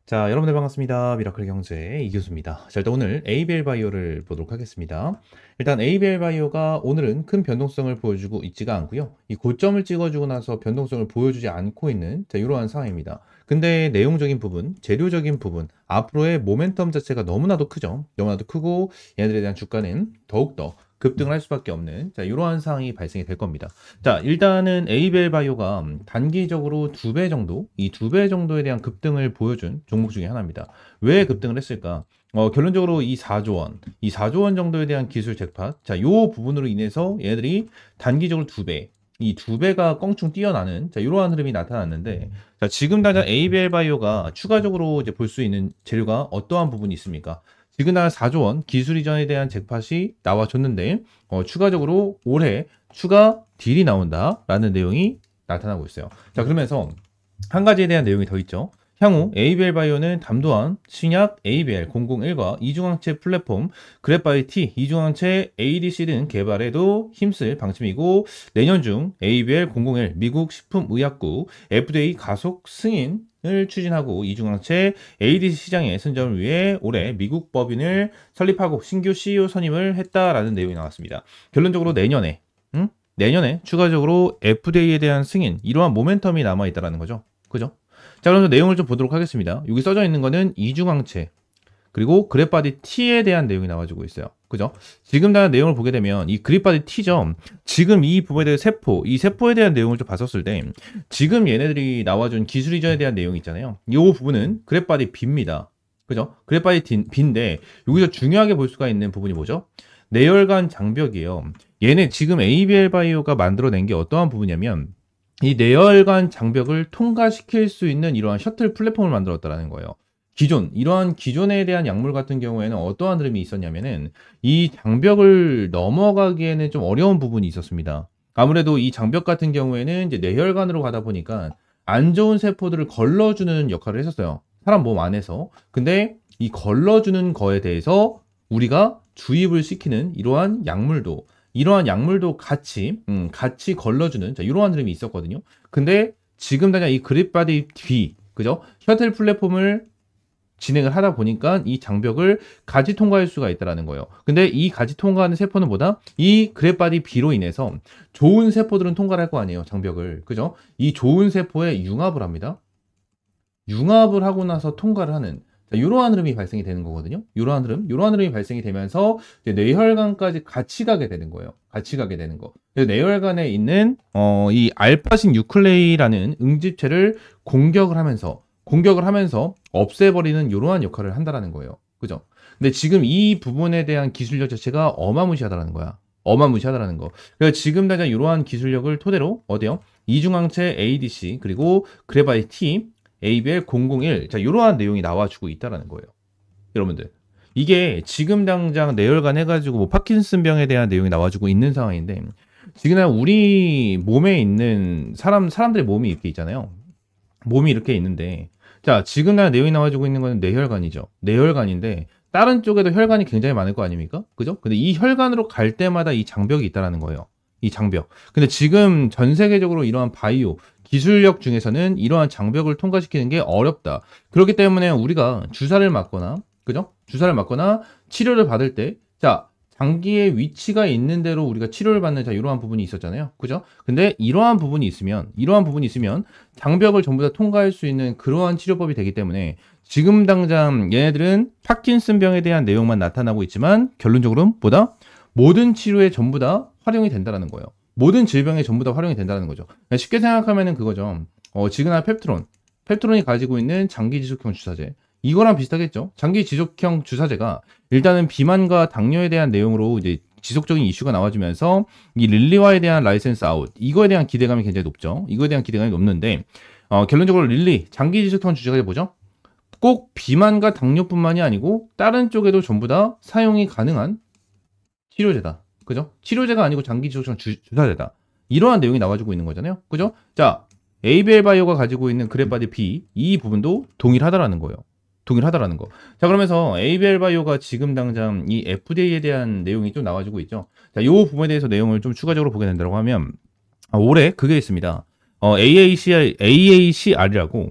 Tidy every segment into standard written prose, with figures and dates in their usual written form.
자, 여러분들 반갑습니다. 미라클 경제 이교수입니다. 자, 일단 오늘 ABL 바이오를 보도록 하겠습니다. 일단 ABL 바이오가 오늘은 큰 변동성을 보여주고 있지가 않고요. 이 고점을 찍어주고 나서 변동성을 보여주지 않고 있는 이러한 상황입니다. 근데 내용적인 부분, 재료적인 부분, 앞으로의 모멘텀 자체가 너무나도 크죠. 너무나도 크고 얘네들에 대한 주가는 더욱더 급등을 할 수밖에 없는 이러한 상황이 발생이 될 겁니다. 자, 일단은 에이벨 바이오가 단기적으로 2배 정도, 이 2배 정도에 대한 급등을 보여준 종목 중에 하나입니다. 왜 급등을 했을까? 결론적으로 이 4조 원, 이 4조 원 정도에 대한 기술 잭팟, 자, 요 부분으로 인해서 얘들이 단기적으로 2배, 이 2배가 껑충 뛰어나는 이러한 흐름이 나타났는데, 자, 지금 당장 에이벨 바이오가 추가적으로 이제 볼 수 있는 재료가 어떠한 부분이 있습니까? 지금 날 4조 원 기술 이전에 대한 잭팟이 나와줬는데 추가적으로 올해 추가 딜이 나온다라는 내용이 나타나고 있어요. 자, 그러면서 한 가지에 대한 내용이 더 있죠. 향후 ABL 바이오는 담도한 신약 ABL 001과 이중항체 플랫폼 그래파이트 이중항체 ADC 등 개발에도 힘쓸 방침이고, 내년 중 ABL 001 미국 식품의약국 FDA 가속 승인을 추진하고 이중항체 ADC 시장의 선점을 위해 올해 미국 법인을 설립하고 신규 CEO 선임을 했다라는 내용이 나왔습니다. 결론적으로 내년에 추가적으로 FDA에 대한 승인, 이러한 모멘텀이 남아있다는 거죠. 그죠? 자, 그래서 내용을 좀 보도록 하겠습니다. 여기 써져 있는 거는 이중항체, 그리고 그래파디 T에 대한 내용이 나와주고 있어요. 그죠? 지금 다 내용을 보게 되면 이 그래파디 T점, 지금 이 부분에 대해 이 세포에 대한 내용을 좀 봤었을 때, 지금 얘네들이 나와준 기술 이전에 대한 내용이 있잖아요. 이 부분은 그래파디 B입니다. 그죠? 그래파디 B인데, 여기서 중요하게 볼 수가 있는 부분이 뭐죠? 내열관 장벽이에요. 얘네 지금 ABL 바이오가 만들어낸 게 어떠한 부분이냐면, 이 내열관 장벽을 통과시킬 수 있는 이러한 셔틀 플랫폼을 만들었다는 거예요. 이러한 기존에 대한 약물 같은 경우에는 어떠한 흐름이 있었냐면은, 이 장벽을 넘어가기에는 좀 어려운 부분이 있었습니다. 아무래도 이 장벽 같은 경우에는 이제 내혈관으로 가다 보니까 안 좋은 세포들을 걸러주는 역할을 했었어요. 사람 몸 안에서. 근데 이 걸러주는 거에 대해서 우리가 주입을 시키는 이러한 약물도 같이 걸러주는 이러한 흐름이 있었거든요. 근데 지금 당장 이 그립바디 B, 그죠? 셔틀 플랫폼을 진행을 하다 보니까 이 장벽을 같이 통과할 수가 있다는 거예요. 근데 이 같이 통과하는 세포는 뭐다? 이 그래바디 B로 인해서 좋은 세포들은 통과를 할 거 아니에요, 장벽을. 그죠? 이 좋은 세포에 융합을 합니다. 융합을 하고 나서 통과를 하는, 이러한 흐름이 발생이 되는 거거든요. 이러한 흐름이 발생이 되면서 이제 뇌혈관까지 같이 가게 되는 거예요. 같이 가게 되는 거. 뇌혈관에 있는 이 알파신 유클레이라는 응집체를 공격을 하면서 없애버리는 이러한 역할을 한다라는 거예요. 그죠? 근데 지금 이 부분에 대한 기술력 자체가 어마무시하다라는 거야. 어마무시하다라는 거. 그래서 지금 당장 이러한 기술력을 토대로 어디요? 이중항체 ADC 그리고 그래바이 T ABL 001, 자, 이러한 내용이 나와주고 있다라는 거예요. 여러분들, 이게 지금 당장 내열관 해가지고 뭐 파킨슨병에 대한 내용이 나와주고 있는 상황인데, 지금 우리 몸에 있는 사람들의 몸이 이렇게 있잖아요. 몸이 이렇게 있는데, 자, 지금 내용이 나와주고 있는 거는 뇌혈관이죠. 뇌혈관인데 다른 쪽에도 혈관이 굉장히 많을 거 아닙니까? 그죠? 근데 이 혈관으로 갈 때마다 이 장벽이 있다라는 거예요. 이 장벽. 근데 지금 전 세계적으로 이러한 바이오 기술력 중에서는 이러한 장벽을 통과시키는 게 어렵다. 그렇기 때문에 우리가 주사를 맞거나, 그죠? 주사를 맞거나 치료를 받을 때, 자, 장기의 위치가 있는 대로 우리가 치료를 받는 이러한 부분이 있었잖아요. 그죠? 근데 이러한 부분이 있으면 장벽을 전부 다 통과할 수 있는 그러한 치료법이 되기 때문에 지금 당장 얘네들은 파킨슨병에 대한 내용만 나타나고 있지만 결론적으로는 모든 치료에 전부 다 활용이 된다는 거예요. 모든 질병에 전부 다 활용이 된다는 거죠. 쉽게 생각하면은 그거죠. 지그나 펩트론이 가지고 있는 장기 지속형 주사제. 이거랑 비슷하겠죠. 장기 지속형 주사제가 일단은 비만과 당뇨에 대한 내용으로 이제 지속적인 이슈가 나와주면서 이 릴리와에 대한 라이센스 아웃, 이거에 대한 기대감이 굉장히 높죠. 이거에 대한 기대감이 높는데 결론적으로 장기 지속형 주사제 뭐죠? 꼭 비만과 당뇨뿐만이 아니고 다른 쪽에도 전부 다 사용이 가능한 치료제다. 그죠? 치료제가 아니고 장기 지속형 주사제다. 이러한 내용이 나와주고 있는 거잖아요. 그죠? 자, ABL 바이오가 가지고 있는 그래파디 B, 이 부분도 동일하다라는 거예요. 동일하다라는 거. 자, 그러면서 ABL 바이오가 지금 당장 이 FDA에 대한 내용이 좀 나와주고 있죠. 자, 이 부분에 대해서 내용을 좀 추가적으로 보게 된다고 하면, 올해 그게 있습니다. AACR이라고,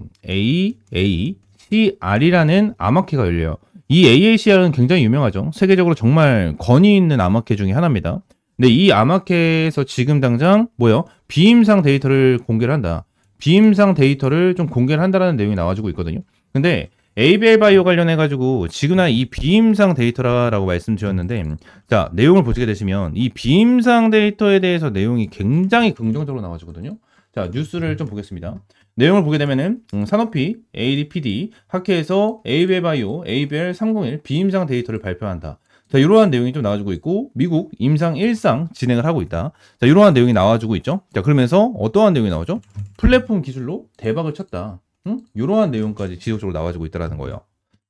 AACR이라는 암흑회가 열려요. 이 AACR은 굉장히 유명하죠. 세계적으로 정말 권위 있는 암흑회 중에 하나입니다. 근데 이 암흑회에서 지금 당장 뭐요? 비임상 데이터를 공개를 한다. 비임상 데이터를 좀 공개를 한다라는 내용이 나와주고 있거든요. 근데 ABL 바이오 관련해가지고 지금은 이 비임상 데이터라고 말씀드렸는데, 자, 내용을 보시게 되시면 이 비임상 데이터에 대해서 내용이 굉장히 긍정적으로 나와주거든요. 자, 뉴스를 좀 보겠습니다. 내용을 보게 되면은 산오피, ADPD, 학회에서 ABL 바이오, ABL 301 비임상 데이터를 발표한다. 자, 이러한 내용이 좀 나와주고 있고, 미국 임상 1상 진행을 하고 있다. 자, 이러한 내용이 나와주고 있죠. 자, 그러면서 어떠한 내용이 나오죠? 플랫폼 기술로 대박을 쳤다. 이러한 내용까지 지속적으로 나와주고 있다는 거예요.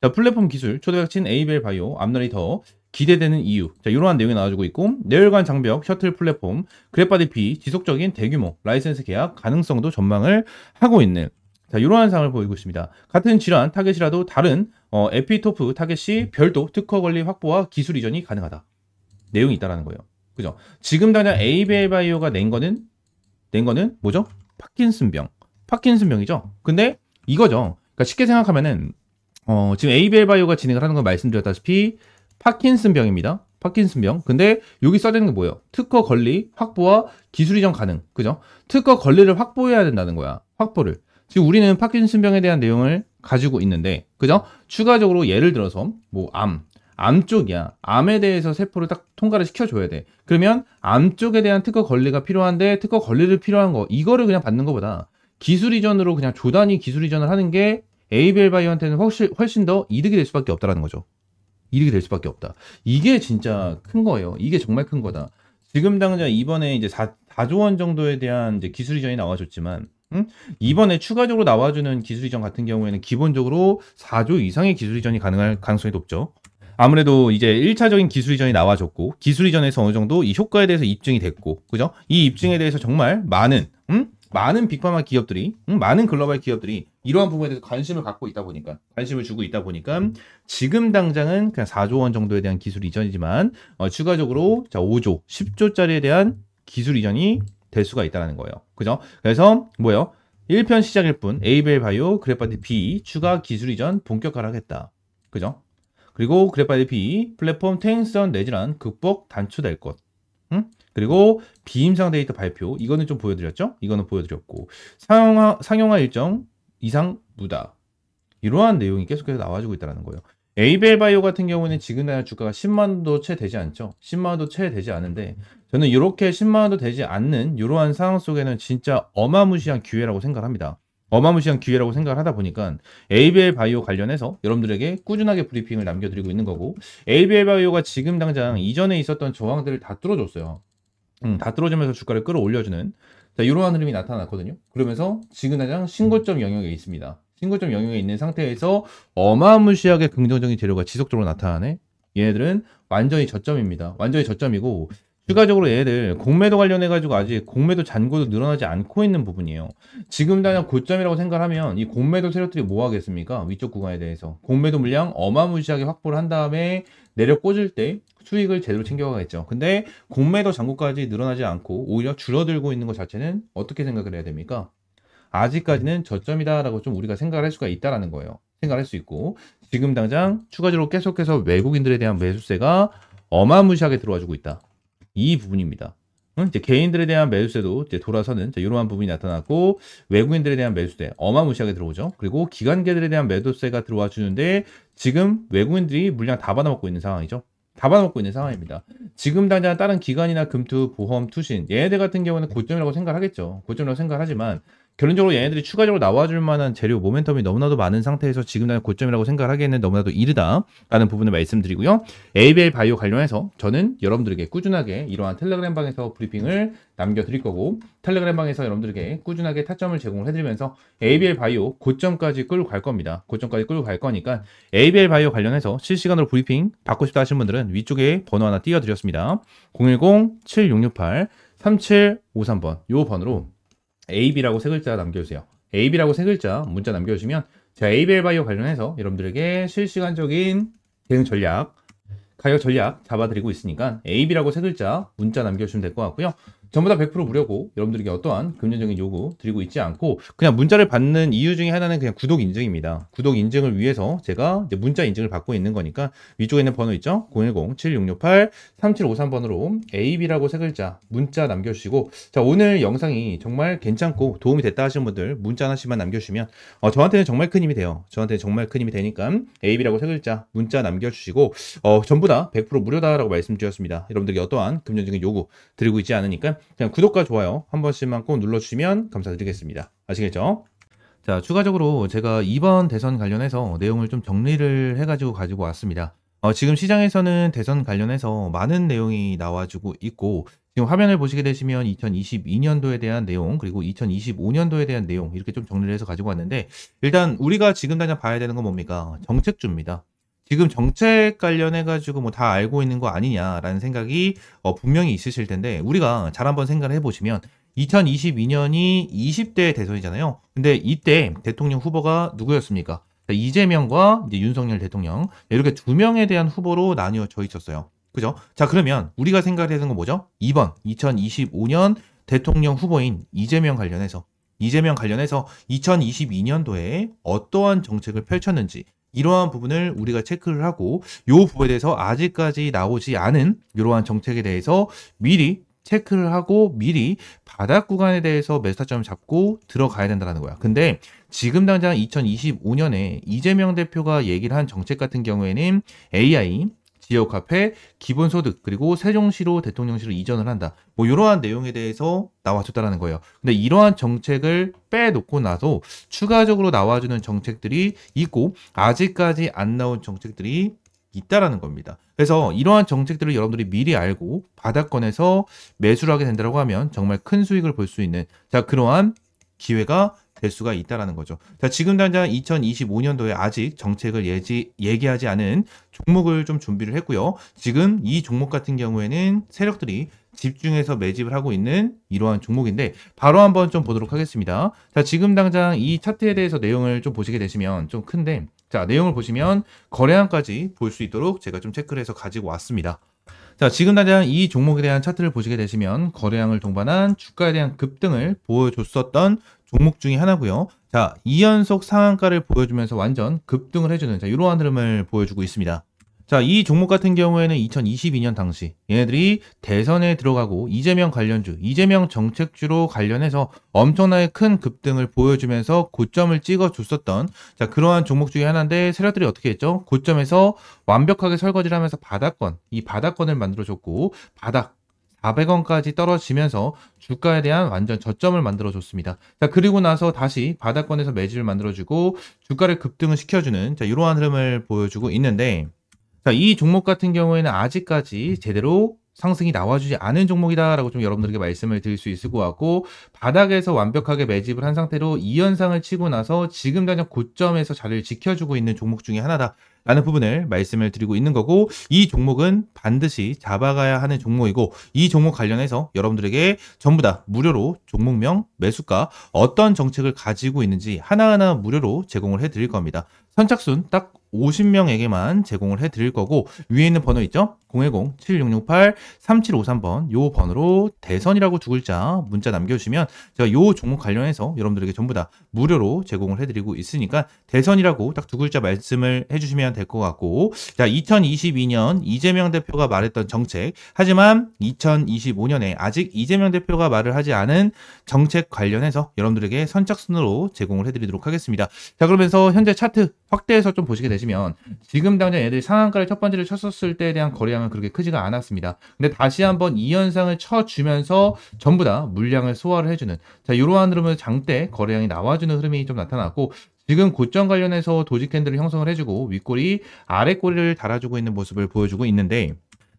자, 플랫폼 기술, 초대박친 ABL 바이오, 앞날이 더 기대되는 이유. 자, 이러한 내용이 나와주고 있고, 내열관 장벽, 셔틀 플랫폼, 그래파디 P, 지속적인 대규모 라이센스 계약 가능성도 전망을 하고 있는, 자, 이러한 상을 보이고 있습니다. 같은 질환 타겟이라도 다른 에피토프 타겟이 별도 특허 권리 확보와 기술 이전이 가능하다. 내용이 있다라는 거예요. 그죠? 지금 당장 ABL 바이오가 낸 거는 뭐죠? 파킨슨병이죠. 근데 이거죠. 그러니까 쉽게 생각하면은 지금 ABL 바이오가 진행을 하는 건 말씀드렸다시피 파킨슨병입니다. 파킨슨병. 근데 여기 써있는 게 뭐예요? 특허 권리 확보와 기술 이전 가능. 그죠? 특허 권리를 확보해야 된다는 거야. 확보를. 지금 우리는 파킨슨병에 대한 내용을 가지고 있는데, 그죠? 추가적으로 예를 들어서 뭐 암 쪽이야. 암에 대해서 세포를 딱 통과를 시켜줘야 돼. 그러면 암 쪽에 대한 특허 권리가 필요한데 특허 권리를 필요한 거 이거를 그냥 받는 것보다 기술 이전으로 그냥 조단위 기술 이전을 하는 게 ABL 바이오한테는 훨씬 더 이득이 될 수밖에 없다라는 거죠. 이득이 될 수밖에 없다. 이게 진짜 큰 거예요. 이게 정말 큰 거다. 지금 당장 이번에 이제 4조 원 정도에 대한 이제 기술 이전이 나와줬지만, 이번에 추가적으로 나와주는 기술 이전 같은 경우에는 기본적으로 4조 이상의 기술 이전이 가능할 가능성이 높죠. 아무래도 이제 1차적인 기술 이전이 나와줬고, 기술 이전에서 어느 정도 이 효과에 대해서 입증이 됐고, 그죠? 이 입증에 대해서 정말 많은 빅파마 기업들이, 많은 글로벌 기업들이 이러한 부분에 대해서 관심을 주고 있다 보니까 지금 당장은 그냥 4조 원 정도에 대한 기술 이전이지만, 추가적으로 자, 5조, 10조짜리에 대한 기술 이전이 될 수가 있다는 거예요. 그죠? 그래서 뭐예요? 1편 시작일 뿐, ABL 바이오, 그래파디 B 추가 기술 이전 본격화하겠다. 그죠? 그리고 그래파디 B 플랫폼 텐션 내질환 극복 단축될 것. 그리고 비임상 데이터 발표. 이거는 좀 보여드렸죠? 이거는 보여드렸고, 상용화 일정 이상 무다. 이러한 내용이 계속해서 나와주고 있다는 거예요. ABL 바이오 같은 경우는 지금 날 주가가 10만 원도 채 되지 않죠. 10만 원도 채 되지 않은데, 저는 이렇게 10만 원도 되지 않는 이러한 상황 속에는 진짜 어마무시한 기회라고 생각합니다. 어마무시한 기회라고 생각을 하다 보니까 ABL 바이오 관련해서 여러분들에게 꾸준하게 브리핑을 남겨드리고 있는 거고, ABL 바이오가 지금 당장 이전에 있었던 저항들을 다 뚫어줬어요. 다 뚫어주면서 주가를 끌어올려주는, 자, 이러한 흐름이 나타났거든요. 그러면서 지금 당장 신고점 영역에 있습니다. 신고점 영역에 있는 상태에서 어마무시하게 긍정적인 재료가 지속적으로 나타나네. 얘네들은 완전히 저점입니다. 완전히 저점이고, 추가적으로 얘네들 공매도 관련해가지고 아직 공매도 잔고도 늘어나지 않고 있는 부분이에요. 지금 당장 고점이라고 생각하면 이 공매도 세력들이 뭐 하겠습니까? 위쪽 구간에 대해서 공매도 물량 어마무시하게 확보를 한 다음에 내려 꽂을 때 수익을 제대로 챙겨가겠죠. 근데 공매도 잔고까지 늘어나지 않고 오히려 줄어들고 있는 것 자체는 어떻게 생각을 해야 됩니까? 아직까지는 저점이다라고 좀 우리가 생각을 할 수가 있다라는 거예요. 생각할 수 있고, 지금 당장 추가적으로 계속해서 외국인들에 대한 매수세가 어마무시하게 들어와주고 있다. 이 부분입니다. 이제 개인들에 대한 매수세도 이제 돌아서는 이러한 부분이 나타났고, 외국인들에 대한 매수세 어마무시하게 들어오죠. 그리고 기관계들에 대한 매도세가 들어와 주는데, 지금 외국인들이 물량 다 받아먹고 있는 상황이죠. 다 받아먹고 있는 상황입니다. 지금 당장 다른 기관이나 금투, 보험, 투신 얘네들 같은 경우는 고점이라고 생각하겠죠. 고점이라고 생각하지만 결론적으로 얘네들이 추가적으로 나와줄 만한 재료 모멘텀이 너무나도 많은 상태에서 지금 당장 고점이라고 생각하기에는 너무나도 이르다라는 부분을 말씀드리고요. ABL 바이오 관련해서 저는 여러분들에게 꾸준하게 이러한 텔레그램 방에서 브리핑을 남겨드릴 거고, 텔레그램 방에서 여러분들에게 꾸준하게 타점을 제공을 해드리면서 ABL 바이오 고점까지 끌고 갈 겁니다. 고점까지 끌고 갈 거니까 ABL 바이오 관련해서 실시간으로 브리핑 받고 싶다 하시는 분들은 위쪽에 번호 하나 띄워드렸습니다. 010-7668-3753번 요 번호로 AB라고 세 글자 남겨주세요. AB라고 세 글자 문자 남겨주시면 제가 ABL 바이오 관련해서 여러분들에게 실시간적인 대응 전략, 가격 전략 잡아드리고 있으니까 AB라고 세 글자 문자 남겨주시면 될 것 같고요. 전부 다 100% 무료고 여러분들에게 어떠한 금전적인 요구 드리고 있지 않고 그냥 문자를 받는 이유 중에 하나는 그냥 구독 인증입니다. 구독 인증을 위해서 제가 이제 문자 인증을 받고 있는 거니까 위쪽에 있는 번호 있죠? 010-7668-3753번으로 AB라고 세 글자 문자 남겨주시고 자 오늘 영상이 정말 괜찮고 도움이 됐다 하시는 분들 문자 하나씩만 남겨주시면 저한테는 정말 큰 힘이 돼요. 저한테는 정말 큰 힘이 되니까 AB라고 세 글자 문자 남겨주시고 전부 다 100% 무료다라고 말씀드렸습니다. 여러분들에게 어떠한 금전적인 요구 드리고 있지 않으니까 그냥 구독과 좋아요 한 번씩만 꼭 눌러주시면 감사드리겠습니다. 아시겠죠? 자, 추가적으로 제가 이번 대선 관련해서 내용을 좀 정리를 해가지고 가지고 왔습니다. 지금 시장에서는 대선 관련해서 많은 내용이 나와주고 있고 지금 화면을 보시게 되시면 2022년도에 대한 내용 그리고 2025년도에 대한 내용 이렇게 좀 정리를 해서 가지고 왔는데 일단 우리가 지금 당장 봐야 되는 건 뭡니까? 정책주입니다. 지금 정책 관련해 가지고 뭐 다 알고 있는 거 아니냐라는 생각이 분명히 있으실 텐데 우리가 잘 한번 생각을 해보시면 2022년이 20대 대선이잖아요. 근데 이때 대통령 후보가 누구였습니까? 이재명과 이제 윤석열 대통령 이렇게 두 명에 대한 후보로 나뉘어져 있었어요. 그죠? 자 그러면 우리가 생각해야 되는 건 뭐죠? 2번 2025년 대통령 후보인 이재명 관련해서 2022년도에 어떠한 정책을 펼쳤는지 이러한 부분을 우리가 체크를 하고 이 부분에 대해서 아직까지 나오지 않은 이러한 정책에 대해서 미리 체크를 하고 미리 바닥 구간에 대해서 매수타점을 잡고 들어가야 된다는 거야. 근데 지금 당장 2025년에 이재명 대표가 얘기를 한 정책 같은 경우에는 AI, 지역화폐, 기본소득, 그리고 세종시로 대통령실을 이전을 한다. 뭐 이러한 내용에 대해서 나와줬다라는 거예요. 근데 이러한 정책을 빼놓고 나서 추가적으로 나와주는 정책들이 있고 아직까지 안 나온 정책들이 있다라는 겁니다. 그래서 이러한 정책들을 여러분들이 미리 알고 바닥권에서 매수를 하게 된다고 하면 정말 큰 수익을 볼 수 있는 그러한 기회가 될 수가 있다라는 거죠. 자, 지금 당장 2025년도에 아직 정책을 얘기하지 않은 종목을 좀 준비를 했고요. 지금 이 종목 같은 경우에는 세력들이 집중해서 매집을 하고 있는 이러한 종목인데 바로 한번 좀 보도록 하겠습니다. 자, 지금 당장 이 차트에 대해서 내용을 좀 보시게 되시면 좀 큰데 자, 내용을 보시면 거래량까지 볼 수 있도록 제가 좀 체크를 해서 가지고 왔습니다. 자, 지금 당장 이 종목에 대한 차트를 보시게 되시면 거래량을 동반한 주가에 대한 급등을 보여줬었던 종목 중에 하나고요. 자, 2연속 상한가를 보여주면서 완전 급등을 해주는 이러한 흐름을 보여주고 있습니다. 자, 이 종목 같은 경우에는 2022년 당시 얘네들이 대선에 들어가고 이재명 관련주, 이재명 정책주로 관련해서 엄청나게 큰 급등을 보여주면서 고점을 찍어줬었던 그러한 종목 중에 하나인데 세력들이 어떻게 했죠? 고점에서 완벽하게 설거지를 하면서 이 바닥권을 만들어줬고 바닥 400원까지 떨어지면서 주가에 대한 완전 저점을 만들어줬습니다. 자, 그리고 나서 다시 바닥권에서 매집을 만들어주고 주가를 급등을 시켜주는 이러한 흐름을 보여주고 있는데 자, 이 종목 같은 경우에는 아직까지 제대로 상승이 나와주지 않은 종목이다라고 좀 여러분들에게 말씀을 드릴 수 있을 것 같고 바닥에서 완벽하게 매집을 한 상태로 2연상을 치고 나서 지금 당장 고점에서 자리를 지켜주고 있는 종목 중에 하나다라는 부분을 말씀을 드리고 있는 거고 이 종목은 반드시 잡아가야 하는 종목이고 이 종목 관련해서 여러분들에게 전부 다 무료로 종목명, 매수가, 어떤 정책을 가지고 있는지 하나하나 무료로 제공을 해드릴 겁니다. 선착순 딱 50명에게만 제공을 해드릴 거고 위에 있는 번호 있죠? 010-7668-3753번 요 번호로 대선이라고 두 글자 문자 남겨주시면 제가 요 종목 관련해서 여러분들에게 전부 다 무료로 제공을 해드리고 있으니까 대선이라고 딱 두 글자 말씀을 해주시면 될 것 같고 자 2022년 이재명 대표가 말했던 정책 하지만 2025년에 아직 이재명 대표가 말을 하지 않은 정책 관련해서 여러분들에게 선착순으로 제공을 해드리도록 하겠습니다. 자 그러면서 현재 차트 확대해서 좀 보시게 되시면 지금 당장 얘들이 상한가를 첫 번째를 쳤었을 때에 대한 거래량은 그렇게 크지가 않았습니다. 근데 다시 한번 2연상을 쳐주면서 전부 다 물량을 소화를 해주는 이러한 흐름을 장대 거래량이 나와주는 흐름이 좀 나타났고 지금 고점 관련해서 도지 캔들을 형성을 해주고 윗꼬리 아랫꼬리를 달아주고 있는 모습을 보여주고 있는데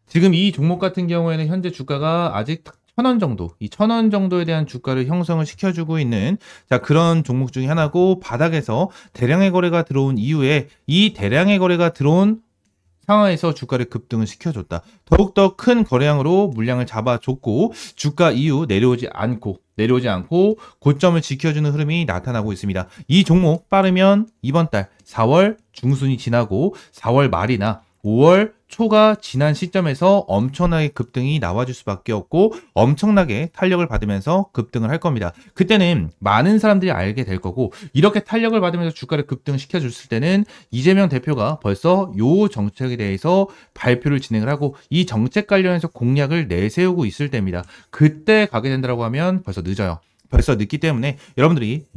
지금 이 종목 같은 경우에는 현재 주가가 아직 1,000원 정도, 이 1,000원 정도에 대한 주가를 형성을 시켜주고 있는 그런 종목 중에 하나고 바닥에서 대량의 거래가 들어온 이후에 이 대량의 거래가 들어온 상황에서 주가를 급등을 시켜줬다. 더욱더 큰 거래량으로 물량을 잡아줬고 주가 이후 내려오지 않고 고점을 지켜주는 흐름이 나타나고 있습니다. 이 종목 빠르면 이번 달 4월 중순이 지나고 4월 말이나 5월 초가 지난 시점에서 엄청나게 급등이 나와줄 수밖에 없고 엄청나게 탄력을 받으면서 급등을 할 겁니다. 그때는 많은 사람들이 알게 될 거고 이렇게 탄력을 받으면서 주가를 급등시켜 줬을 때는 이재명 대표가 벌써 요 정책에 대해서 발표를 진행을 하고 이 정책 관련해서 공약을 내세우고 있을 때입니다. 그때 가게 된다고 하면 벌써 늦어요. 벌써 늦기 때문에 여러분들이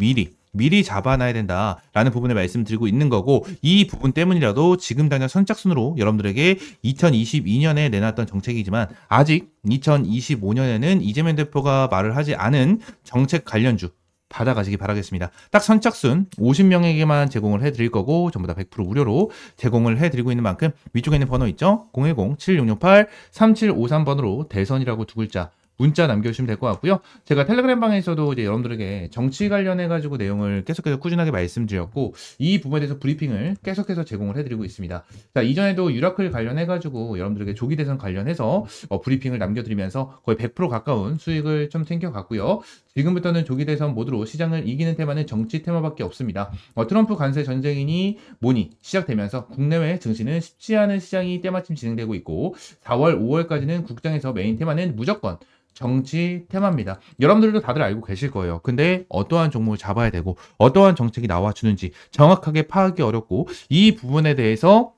미리 잡아놔야 된다라는 부분을 말씀드리고 있는 거고 이 부분 때문이라도 지금 당장 선착순으로 여러분들에게 2022년에 내놨던 정책이지만 아직 2025년에는 이재명 대표가 말을 하지 않은 정책 관련주 받아가시기 바라겠습니다. 딱 선착순 50명에게만 제공을 해드릴 거고 전부 다 100% 무료로 제공을 해드리고 있는 만큼 위쪽에 있는 번호 있죠? 010-7668-3753번으로 대선이라고 두 글자 문자 남겨주시면 될 것 같고요. 제가 텔레그램 방에서도 이제 여러분들에게 정치 관련해가지고 내용을 계속해서 꾸준하게 말씀드렸고 이 부분에 대해서 브리핑을 계속해서 제공을 해드리고 있습니다. 자, 이전에도 유라클 관련해가지고 여러분들에게 조기 대선 관련해서 브리핑을 남겨드리면서 거의 100% 가까운 수익을 좀 챙겨갔고요. 지금부터는 조기 대선 모드로 시장을 이기는 테마는 정치 테마밖에 없습니다. 트럼프 관세 전쟁이니 뭐니 시작되면서 국내외 증시는 쉽지 않은 시장이 때마침 진행되고 있고 4월, 5월까지는 국장에서 메인 테마는 무조건 정치 테마입니다. 여러분들도 다들 알고 계실 거예요. 근데 어떠한 종목을 잡아야 되고 어떠한 정책이 나와주는지 정확하게 파악이 어렵고 이 부분에 대해서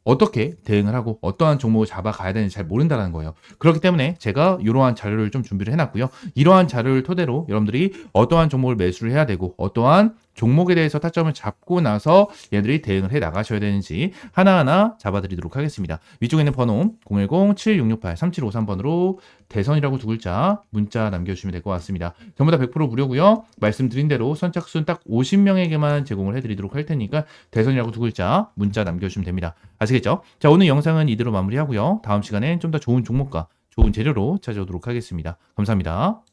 어떻게 대응을 하고 어떠한 종목을 잡아가야 되는지 잘 모른다는 거예요. 그렇기 때문에 제가 이러한 자료를 좀 준비를 해놨고요. 이러한 자료를 토대로 여러분들이 어떠한 종목을 매수를 해야 되고 어떠한 종목에 대해서 타점을 잡고 나서 얘들이 대응을 해 나가셔야 되는지 하나하나 잡아드리도록 하겠습니다. 위쪽에 있는 번호 010-7668-3753번으로 대선이라고 두 글자 문자 남겨주시면 될 것 같습니다. 전부 다 100% 무료고요. 말씀드린 대로 선착순 딱 50명에게만 제공을 해드리도록 할 테니까 대선이라고 두 글자 문자 남겨주시면 됩니다. 아시겠죠? 자, 오늘 영상은 이대로 마무리하고요. 다음 시간엔 좀 더 좋은 종목과 좋은 재료로 찾아오도록 하겠습니다. 감사합니다.